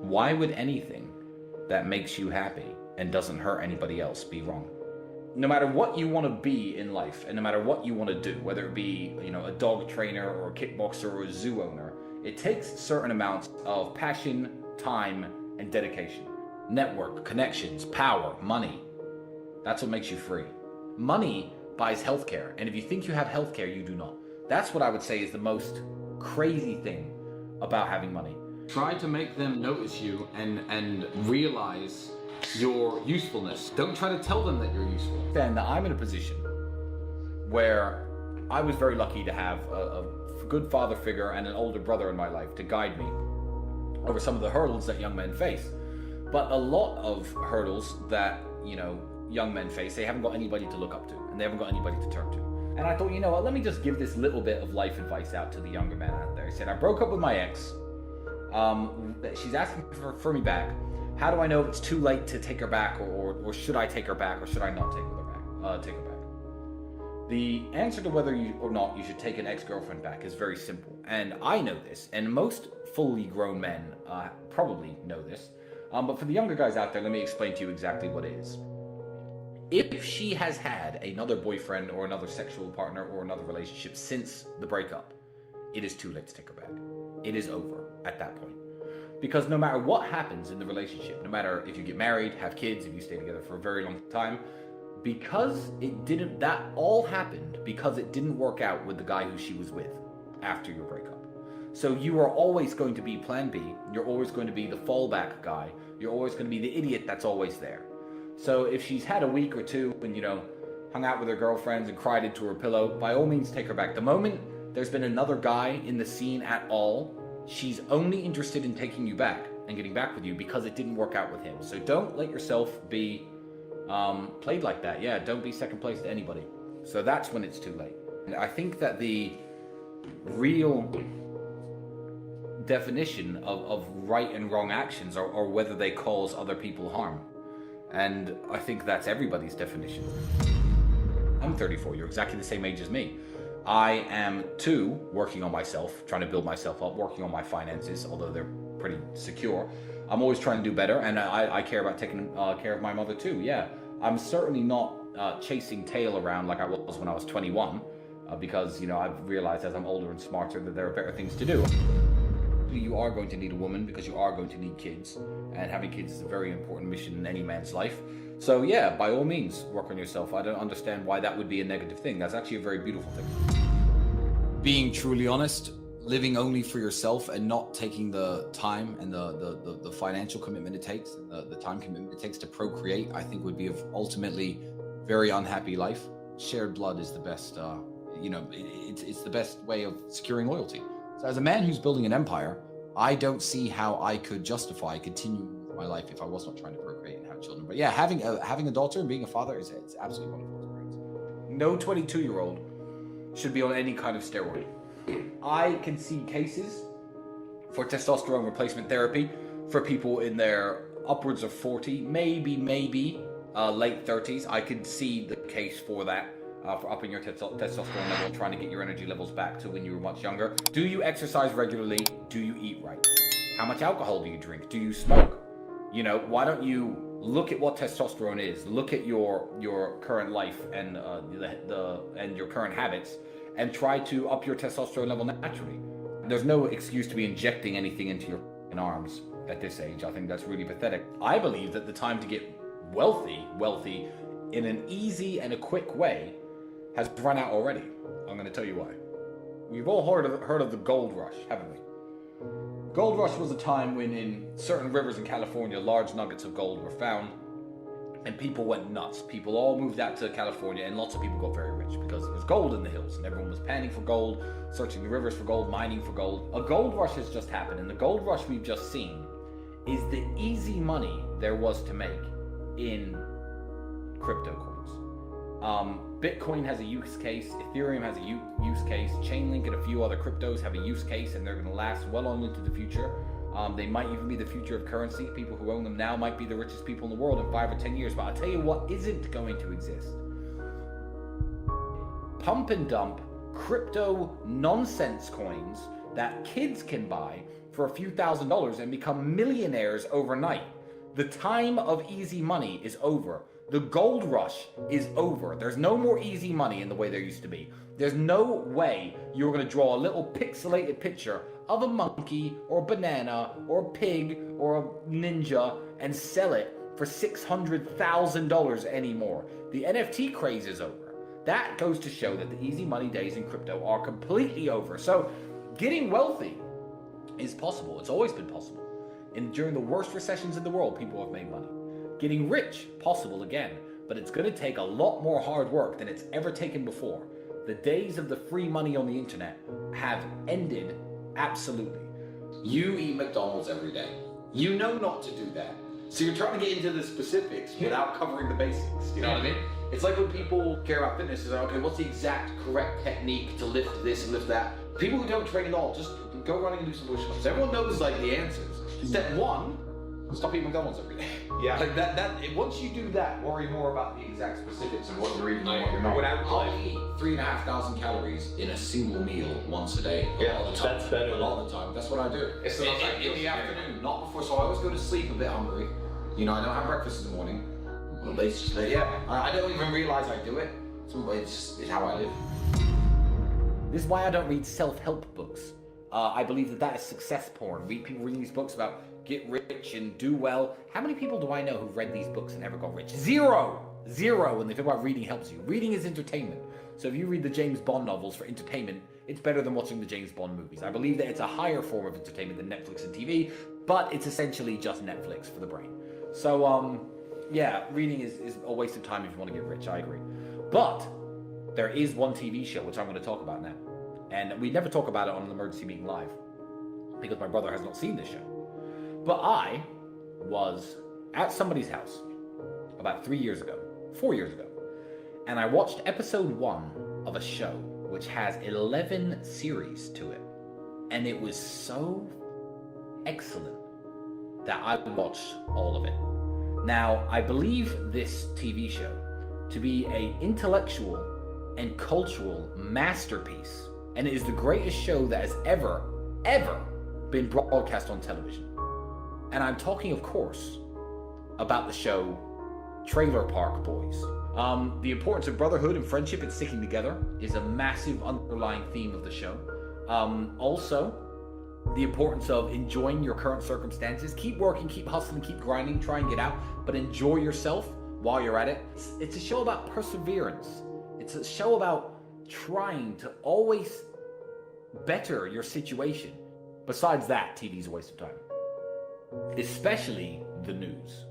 Why would anything that makes you happy and doesn't hurt anybody else be wrong? No matter what you want to be in life, and no matter what you want to do, whether it be, a dog trainer or a kickboxer or a zoo owner, it takes certain amounts of passion, time, and dedication. Network, connections, power, money. That's what makes you free. Money buys healthcare, and if you think you have healthcare, you do not. That's what I would say is the most crazy thing about having money. Try to make them notice you and realize your usefulness. Don't try to tell them that you're useful. Then I'm in a position where I was very lucky to have a good father figure and an older brother in my life to guide me over some of the hurdles that young men face. But a lot of hurdles that, young men face, they haven't got anybody to look up to, and they haven't got anybody to turn to. And I thought, let me just give this little bit of life advice out to the younger men out there. I said, I broke up with my ex. She's asking for me back. How do I know if it's too late to take her back, or should I take her back, or should I not take her back? The answer to whether you or not you should take an ex-girlfriend back is very simple. And I know this, and most fully grown men probably know this. But for the younger guys out there, let me explain to you exactly what it is. If she has had another boyfriend or another sexual partner or another relationship since the breakup, it is too late to take her back. It is over at that point. Because no matter what happens in the relationship, no matter if you get married, have kids, if you stay together for a very long time, because that all happened because it didn't work out with the guy who she was with after your breakup. So you are always going to be plan B. You're always going to be the fallback guy. You're always going to be the idiot that's always there. So if she's had a week or two and, hung out with her girlfriends and cried into her pillow, by all means take her back. The moment there's been another guy in the scene at all, she's only interested in taking you back and getting back with you because it didn't work out with him. So don't let yourself be played like that. Yeah, don't be second place to anybody. So that's when it's too late. And I think that the real definition of right and wrong actions are whether they cause other people harm. And I think that's everybody's definition. I'm 34, you're exactly the same age as me. I am too working on myself, trying to build myself up, working on my finances, although they're pretty secure. I'm always trying to do better, and I care about taking care of my mother too, yeah. I'm certainly not chasing tail around like I was when I was 21, because, I've realized as I'm older and smarter that there are better things to do. You are going to need a woman because you are going to need kids, and having kids is a very important mission in any man's life. So yeah, by all means, work on yourself. I don't understand why that would be a negative thing. That's actually a very beautiful thing. Being truly honest, living only for yourself and not taking the time and the financial commitment it takes, the time commitment it takes to procreate, I think would be of ultimately very unhappy life. Shared blood is the best, it's the best way of securing loyalty. So as a man who's building an empire, I don't see how I could justify continuing my life if I was not trying to procreate and have children. But yeah, having a daughter and being a father is absolutely wonderful experience. No 22-year-old should be on any kind of steroid. I can see cases for testosterone replacement therapy for people in their upwards of 40, maybe late 30s. I could see the case for that. For upping your testosterone level and trying to get your energy levels back to when you were much younger. Do you exercise regularly? Do you eat right? How much alcohol do you drink? Do you smoke? Why don't you look at what testosterone is? Look at your current life and and your current habits, and try to up your testosterone level naturally. There's no excuse to be injecting anything into your arms at this age. I think that's really pathetic. I believe that the time to get wealthy in an easy and a quick way has run out already. I'm going to tell you why. We've all heard of the gold rush, haven't we? Gold rush was a time when in certain rivers in California, large nuggets of gold were found, and people went nuts. People all moved out to California, and lots of people got very rich because there was gold in the hills, and everyone was panning for gold, searching the rivers for gold, mining for gold. A gold rush has just happened, and the gold rush we've just seen is the easy money there was to make in crypto coins. Bitcoin has a use case, Ethereum has a use case, Chainlink and a few other cryptos have a use case, and they're going to last well on into the future. They might even be the future of currency. People who own them now might be the richest people in the world in 5 or 10 years. But I'll tell you what isn't going to exist. Pump and dump crypto nonsense coins that kids can buy for a few $1,000s and become millionaires overnight. The time of easy money is over. The gold rush is over. There's no more easy money in the way there used to be. There's no way you're going to draw a little pixelated picture of a monkey or a banana or a pig or a ninja and sell it for $600,000 anymore. The NFT craze is over. That goes to show that the easy money days in crypto are completely over. So getting wealthy is possible. It's always been possible. And during the worst recessions in the world, people have made money. Getting rich, possible again, but it's going to take a lot more hard work than it's ever taken before. The days of the free money on the internet have ended absolutely. You eat McDonald's every day. You know not to do that. So you're trying to get into the specifics without covering the basics. You know what I mean? It's like when people care about fitness, is like, okay, what's the exact correct technique to lift this and lift that? People who don't train at all, just go running and do some push-ups. Everyone knows like the answers. Step one, stop eating McDonald's every day. Yeah. Like that. Once you do that, worry more about the exact specifics of what you're eating and what you're not. I'll eat 3,500 calories in a single meal once a day. Yeah, a lot of the time. that's better. A lot of the time. That's what I do. It's in the afternoon, not before. So I always go to sleep a bit hungry. You know, I don't have breakfast in the morning. Well, I don't even realize I do it. It's how I live. This is why I don't read self-help books. I believe that is success porn. People reading these books about get rich and do well. How many people do I know who've read these books and never got rich? Zero when they talk about reading helps you. Reading is entertainment. So if you read the James Bond novels for entertainment, it's better than watching the James Bond movies. I believe that it's a higher form of entertainment than Netflix and TV, but it's essentially just Netflix for the brain. So, yeah, reading is a waste of time if you want to get rich, I agree. But there is one TV show which I'm going to talk about now. And we never talk about it on an Emergency Meeting Live because my brother has not seen this show. But I was at somebody's house about 4 years ago, and I watched episode 1 of a show which has 11 series to it. And it was so excellent that I watched all of it. Now, I believe this TV show to be an intellectual and cultural masterpiece, and it is the greatest show that has ever been broadcast on television. And I'm talking, of course, about the show Trailer Park Boys. The importance of brotherhood and friendship and sticking together is a massive underlying theme of the show. Also, the importance of enjoying your current circumstances. Keep working, keep hustling, keep grinding, try and get out, but enjoy yourself while you're at it. It's a show about perseverance. It's a show about trying to always better your situation. Besides that, TV's a waste of time. Especially the news.